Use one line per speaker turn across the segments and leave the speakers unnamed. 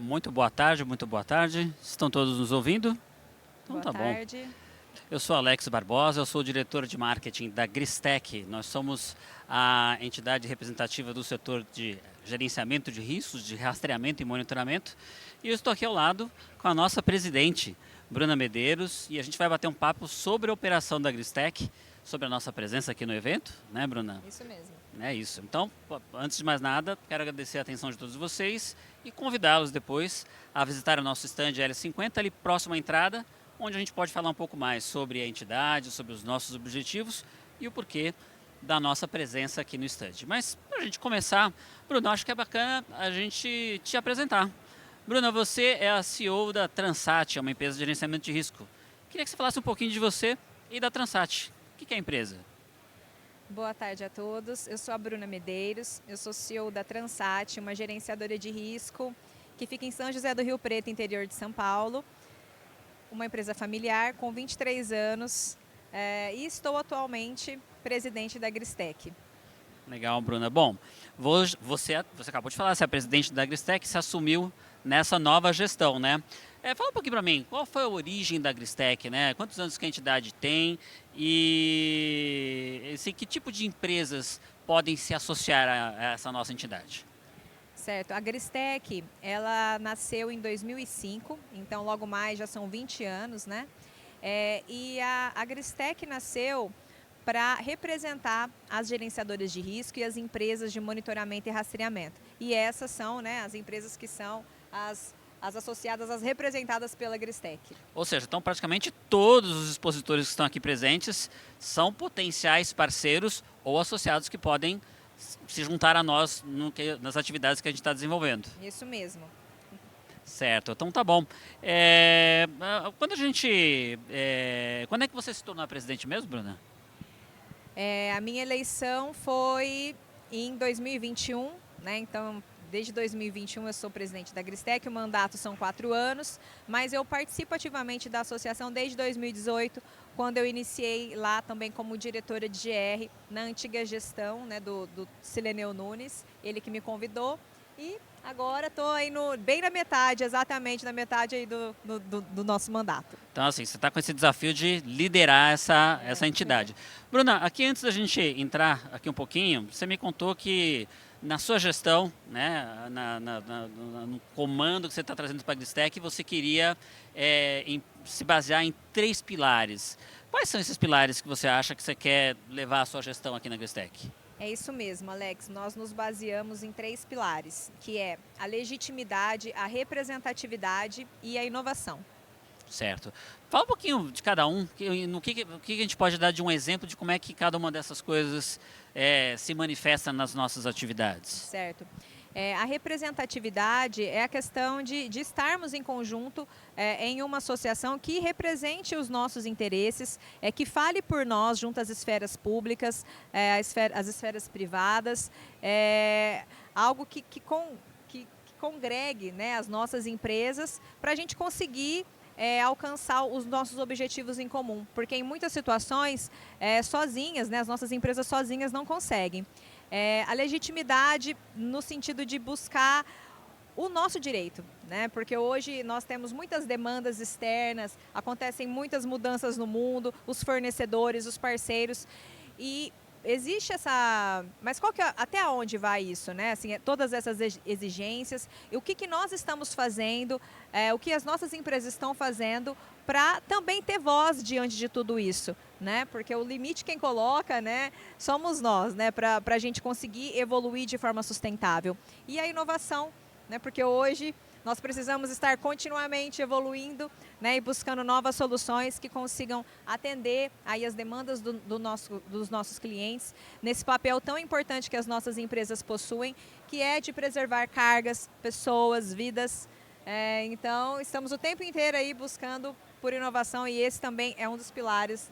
Muito boa tarde, muito boa tarde. Estão todos nos ouvindo? Então
Boa
tá bom.
tarde.
Eu sou Alex Barbosa, eu sou o diretor de marketing da Gristec. Nós somos a entidade representativa do setor de gerenciamento de riscos, de rastreamento e monitoramento. E eu estou aqui ao lado com a nossa presidente, Bruna Medeiros, e a gente vai bater um papo sobre a operação da Gristec, sobre a nossa presença aqui no evento, né, Bruna?
Isso mesmo.
É isso. Então, antes de mais nada, quero agradecer a atenção de todos vocês e convidá-los depois a visitar o nosso stand L50, ali próximo à entrada, onde a gente pode falar um pouco mais sobre a entidade, sobre os nossos objetivos e o porquê da nossa presença aqui no stand. Mas, para a gente começar, Bruno, acho que é bacana a gente te apresentar. Bruna, você é a CEO da Transat, é uma empresa de gerenciamento de risco. Queria que você falasse um pouquinho de você e da Transat. O que é a empresa?
Boa tarde a todos. Eu sou a Bruna Medeiros, eu sou CEO da Transat, uma gerenciadora de risco que fica em São José do Rio Preto, interior de São Paulo. Uma empresa familiar com 23 anos e estou atualmente presidente da Gristec.
Legal, Bruna. Bom, você acabou de falar, você é presidente da Gristec, se assumiu nessa nova gestão, né? Fala um pouquinho para mim, qual foi a origem da Gristec, né? Quantos anos que a entidade tem e assim, que tipo de empresas podem se associar a essa nossa entidade?
Certo. A Gristec, ela nasceu em 2005, então logo mais já são 20 anos, né? E a Gristec nasceu para representar as gerenciadoras de risco e as empresas de monitoramento e rastreamento. E essas são, né, as empresas que são as associadas, as representadas pela Gristec.
Ou seja, então praticamente todos os expositores que estão aqui presentes são potenciais parceiros ou associados que podem se juntar a nós nas atividades que a gente está desenvolvendo.
Isso mesmo.
Certo, então tá bom. Quando é que você se tornou a presidente mesmo, Bruna?
A minha eleição foi em 2021, né? Então, desde 2021 eu sou presidente da Gristec, o mandato são 4 anos, mas eu participo ativamente da associação desde 2018, quando eu iniciei lá também como diretora de GR, na antiga gestão, né, do Sileneu Nunes, ele que me convidou. E agora estou aí bem na metade, exatamente na metade aí do nosso mandato.
Então, assim, você está com esse desafio de liderar essa entidade. Bruna, aqui antes da gente entrar aqui um pouquinho, você me contou que na sua gestão, né, no comando que você está trazendo para a Gristec, você queria se basear em 3 pilares. Quais são esses pilares que você acha que você quer levar a sua gestão aqui na Gristec?
É isso mesmo, Alex. Nós nos baseamos em 3 pilares, que é a legitimidade, a representatividade e a inovação.
Certo. Fala um pouquinho de cada um, no que a gente pode dar de um exemplo de como é que cada uma dessas coisas se manifesta nas nossas atividades.
Certo. A representatividade é a questão de estarmos em conjunto em uma associação que represente os nossos interesses, que fale por nós junto às esferas públicas, às esferas privadas, algo que congregue, né, as nossas empresas para a gente conseguir alcançar os nossos objetivos em comum, porque em muitas situações, sozinhas, né, as nossas empresas sozinhas não conseguem. A legitimidade no sentido de buscar o nosso direito, né? Porque hoje nós temos muitas demandas externas, acontecem muitas mudanças no mundo, os fornecedores, os parceiros, e existe essa... Mas até onde vai isso, né? Assim, todas essas exigências, e o que nós estamos fazendo, o que as nossas empresas estão fazendo para também ter voz diante de tudo isso, né? Porque o limite quem coloca, né, somos nós, né? Para a gente conseguir evoluir de forma sustentável. E a inovação, né? Porque hoje nós precisamos estar continuamente evoluindo, né, e buscando novas soluções que consigam atender aí as demandas dos nossos clientes, nesse papel tão importante que as nossas empresas possuem, que é de preservar cargas, pessoas, vidas. Então, estamos o tempo inteiro aí buscando por inovação e esse também é um dos pilares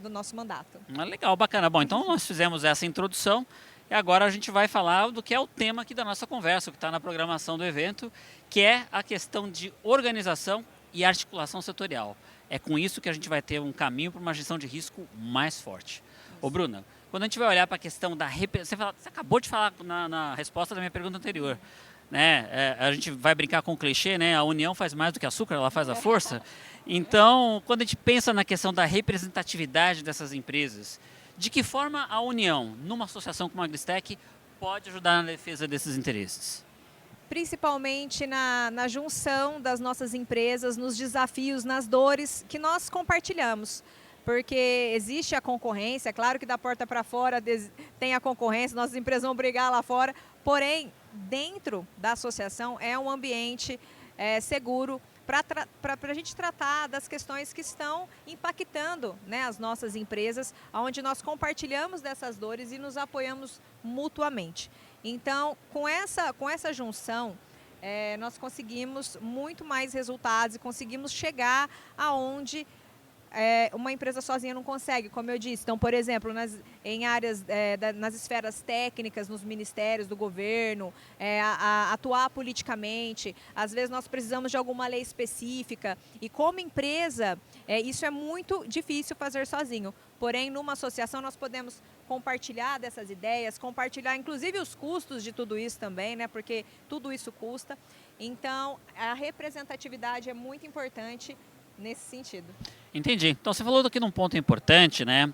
do nosso mandato.
Legal, bacana. Bom, então nós fizemos essa introdução e agora a gente vai falar do que é o tema aqui da nossa conversa, o que está na programação do evento, que é a questão de organização e articulação setorial. É com isso que a gente vai ter um caminho para uma gestão de risco mais forte. Ô Bruna, quando a gente vai olhar para a questão da... Você acabou de falar na resposta da minha pergunta anterior. né? A gente vai brincar com o clichê, né? A união faz mais do que açúcar, ela faz a força. Então, quando a gente pensa na questão da representatividade dessas empresas, de que forma a união, numa associação como a Agristec, pode ajudar na defesa desses interesses?
Principalmente na junção das nossas empresas, nos desafios, nas dores que nós compartilhamos. Porque existe a concorrência, claro que da porta para fora tem a concorrência, nossas empresas vão brigar lá fora, porém, dentro da associação é um ambiente seguro para a gente tratar das questões que estão impactando, né, as nossas empresas, onde nós compartilhamos dessas dores e nos apoiamos mutuamente. Então, com essa junção, nós conseguimos muito mais resultados e conseguimos chegar aonde uma empresa sozinha não consegue, como eu disse. Então, por exemplo, em áreas, nas esferas técnicas, nos ministérios do governo, atuar politicamente, às vezes nós precisamos de alguma lei específica e como empresa, isso é muito difícil fazer sozinho. Porém, numa associação nós podemos compartilhar dessas ideias, compartilhar inclusive os custos de tudo isso também, né? Porque tudo isso custa. Então, a representatividade é muito importante nesse sentido.
Entendi. Então você falou aqui num ponto importante, né?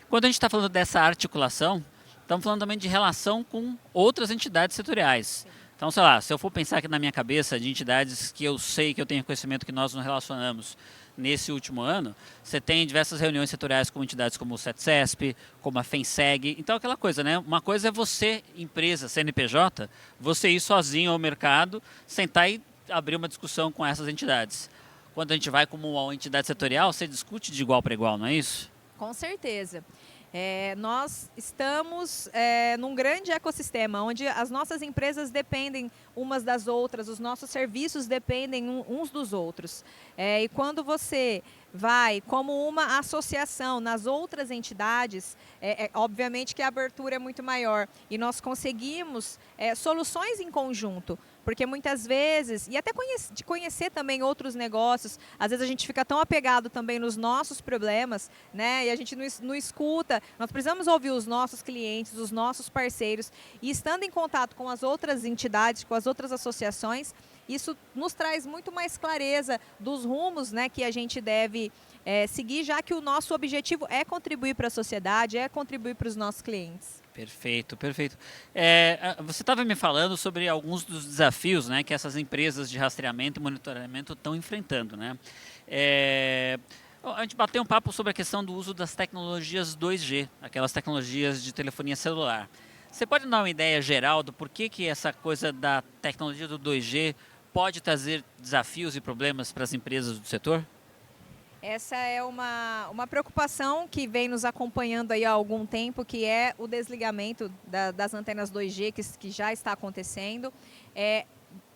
Quando a gente está falando dessa articulação, estamos falando também de relação com outras entidades setoriais. Sim. Então, sei lá, se eu for pensar aqui na minha cabeça de entidades que eu sei, que eu tenho conhecimento, que nós nos relacionamos nesse último ano, você tem diversas reuniões setoriais com entidades como o CETCESP, como a FENSEG. Então, aquela coisa, né? Uma coisa é você, empresa, CNPJ, você ir sozinho ao mercado, sentar e abrir uma discussão com essas entidades. Quando a gente vai como uma entidade setorial, você discute de igual para igual, não é isso?
Com certeza. Nós estamos num grande ecossistema, onde as nossas empresas dependem umas das outras, os nossos serviços dependem uns dos outros. E quando você vai como uma associação nas outras entidades, obviamente que a abertura é muito maior e nós conseguimos soluções em conjunto. Porque muitas vezes, e até de conhecer também outros negócios, às vezes a gente fica tão apegado também nos nossos problemas, né? E a gente não escuta. Nós precisamos ouvir os nossos clientes, os nossos parceiros. E estando em contato com as outras entidades, com as outras associações, isso nos traz muito mais clareza dos rumos, né, que a gente deve seguir, já que o nosso objetivo é contribuir para a sociedade, é contribuir para os nossos clientes.
Perfeito, perfeito. Você estava me falando sobre alguns dos desafios, né, que essas empresas de rastreamento e monitoramento estão enfrentando, né? A gente bateu um papo sobre a questão do uso das tecnologias 2G, aquelas tecnologias de telefonia celular. Você pode dar uma ideia geral do porquê que essa coisa da tecnologia do 2G pode trazer desafios e problemas para as empresas do setor?
Essa é uma preocupação que vem nos acompanhando aí há algum tempo, que é o desligamento das antenas 2G, que já está acontecendo.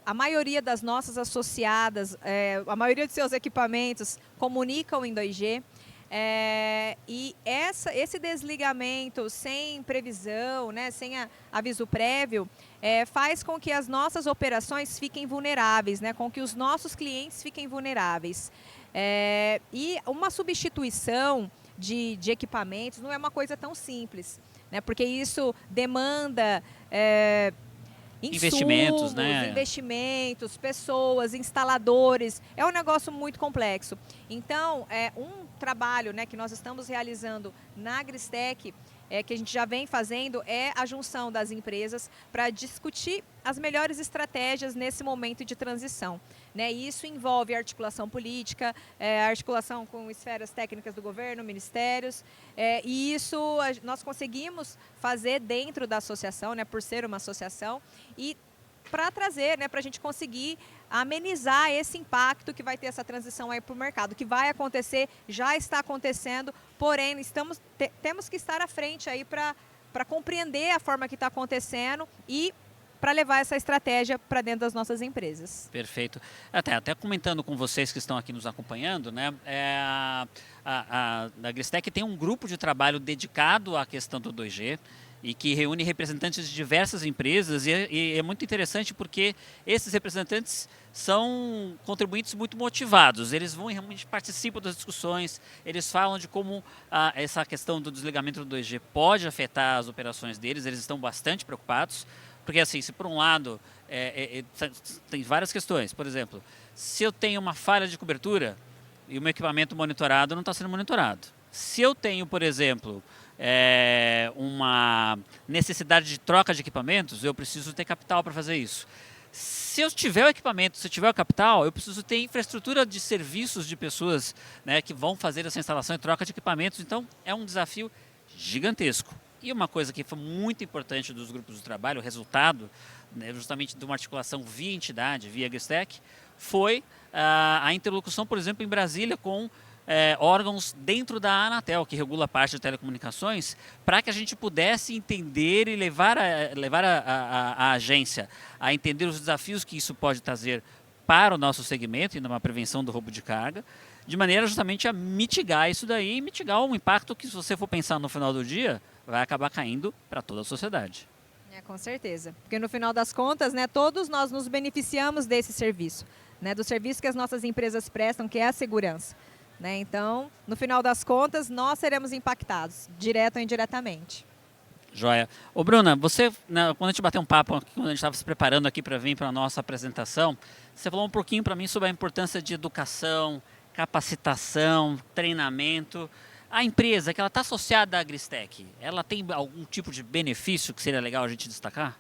A maioria das nossas associadas, a maioria de seus equipamentos comunicam em 2G. E esse desligamento sem previsão, né, sem aviso prévio, faz com que as nossas operações fiquem vulneráveis, né, com que os nossos clientes fiquem vulneráveis. E uma substituição de equipamentos não é uma coisa tão simples, né, porque isso demanda
investimentos, né?
Investimentos, pessoas, instaladores. É um negócio muito complexo. Então, um trabalho, né, que nós estamos realizando na Agristec, que a gente já vem fazendo, é a junção das empresas para discutir as melhores estratégias nesse momento de transição, né? E isso envolve articulação política, articulação com esferas técnicas do governo, ministérios, e isso nós conseguimos fazer dentro da associação, né, por ser uma associação, e para trazer, né, para a gente conseguir amenizar esse impacto que vai ter essa transição aí para o mercado, que vai acontecer, já está acontecendo, porém temos que estar à frente aí para compreender a forma que está acontecendo e para levar essa estratégia para dentro das nossas empresas.
Perfeito. Até comentando com vocês que estão aqui nos acompanhando, né, a Agristec tem um grupo de trabalho dedicado à questão do 2G, e que reúne representantes de diversas empresas, e é muito interessante porque esses representantes são contribuintes muito motivados, eles vão e realmente participam das discussões, eles falam de como essa questão do desligamento do 2G pode afetar as operações deles, eles estão bastante preocupados, porque assim, se por um lado tem várias questões. Por exemplo, se eu tenho uma falha de cobertura e o meu equipamento monitorado não está sendo monitorado. Se eu tenho, por exemplo, uma necessidade de troca de equipamentos, eu preciso ter capital para fazer isso. Se eu tiver o equipamento, se eu tiver o capital, eu preciso ter infraestrutura de serviços de pessoas, né, que vão fazer essa instalação e troca de equipamentos. Então, é um desafio gigantesco. E uma coisa que foi muito importante dos grupos de trabalho, o resultado, né, justamente de uma articulação via entidade, via Agristec, foi a interlocução, por exemplo, em Brasília com órgãos dentro da Anatel, que regula a parte de telecomunicações, para que a gente pudesse entender e levar a agência a entender os desafios que isso pode trazer para o nosso segmento e numa prevenção do roubo de carga, de maneira justamente a mitigar isso daí e mitigar o impacto que, se você for pensar no final do dia, vai acabar caindo para toda a sociedade.
Com certeza, porque no final das contas, né, todos nós nos beneficiamos desse serviço, né, do serviço que as nossas empresas prestam, que é a segurança. Né? Então, no final das contas, nós seremos impactados, direto ou indiretamente.
Joia. Ô Bruna, você, quando a gente bateu um papo, quando a gente estava se preparando aqui para vir para a nossa apresentação, você falou um pouquinho para mim sobre a importância de educação, capacitação, treinamento. A empresa, que ela está associada à Agristec, ela tem algum tipo de benefício que seria legal a gente destacar?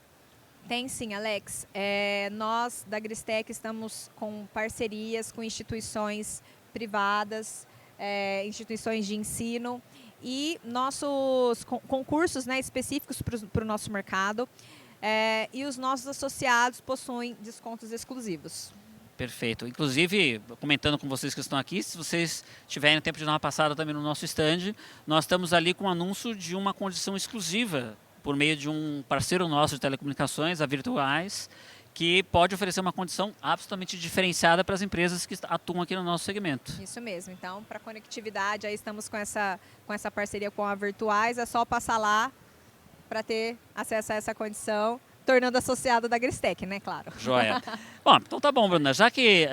Tem sim, Alex. Nós da Agristec estamos com parcerias com instituições privadas, instituições de ensino e nossos concursos, né, específicos para o nosso mercado, e os nossos associados possuem descontos exclusivos.
Perfeito. Inclusive, comentando com vocês que estão aqui, se vocês tiverem tempo de dar uma passada também no nosso stand, nós estamos ali com o anúncio de uma condição exclusiva por meio de um parceiro nosso de telecomunicações, a Virtuais, que pode oferecer uma condição absolutamente diferenciada para as empresas que atuam aqui no nosso segmento.
Isso mesmo. Então, para conectividade, aí estamos com essa parceria com a Virtuais. É só passar lá para ter acesso a essa condição, tornando associado da Agristec, né, claro.
Joia. Bom, então tá bom, Bruna. Já que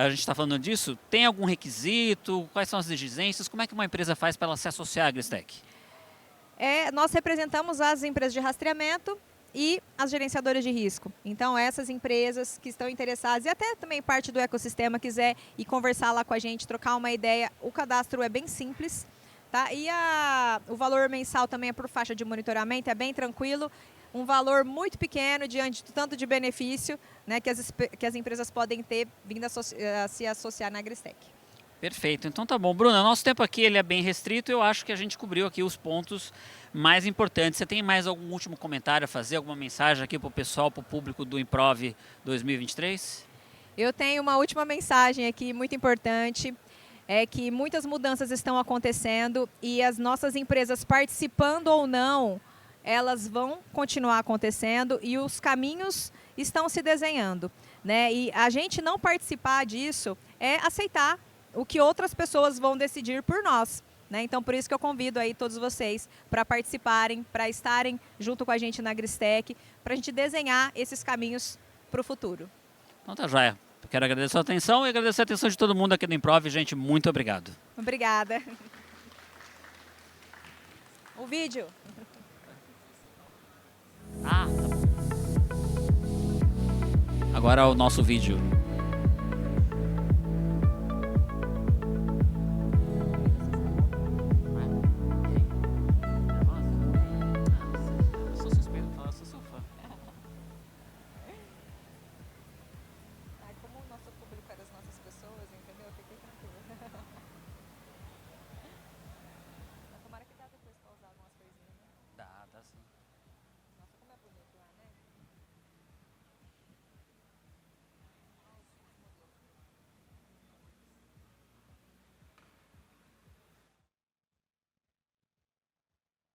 a gente está falando disso, tem algum requisito? Quais são as exigências? Como é que uma empresa faz para ela se associar à Agristec?
Nós representamos as empresas de rastreamento e as gerenciadoras de risco. Então, essas empresas que estão interessadas e até também parte do ecossistema quiser ir conversar lá com a gente, trocar uma ideia, o cadastro é bem simples, tá? E o valor mensal também é por faixa de monitoramento, é bem tranquilo, um valor muito pequeno diante do tanto de benefício, né, que as empresas podem ter vindo a se associar na Agristec.
Perfeito. Então tá bom. Bruna, nosso tempo aqui ele é bem restrito, eu acho que a gente cobriu aqui os pontos mais importantes. Você tem mais algum último comentário a fazer, alguma mensagem aqui para o pessoal, para o público do Improv 2023?
Eu tenho uma última mensagem aqui muito importante, é que muitas mudanças estão acontecendo e as nossas empresas, participando ou não, elas vão continuar acontecendo e os caminhos estão se desenhando, né? E a gente não participar disso é aceitar o que outras pessoas vão decidir por nós, né? Então, por isso que eu convido aí todos vocês para participarem, para estarem junto com a gente na Agristec, para a gente desenhar esses caminhos para o futuro.
Então tá joia. Quero agradecer a sua atenção e agradecer a atenção de todo mundo aqui no Improv. Gente, muito obrigado.
Obrigada. O vídeo.
Ah, tá bom. Agora o nosso vídeo.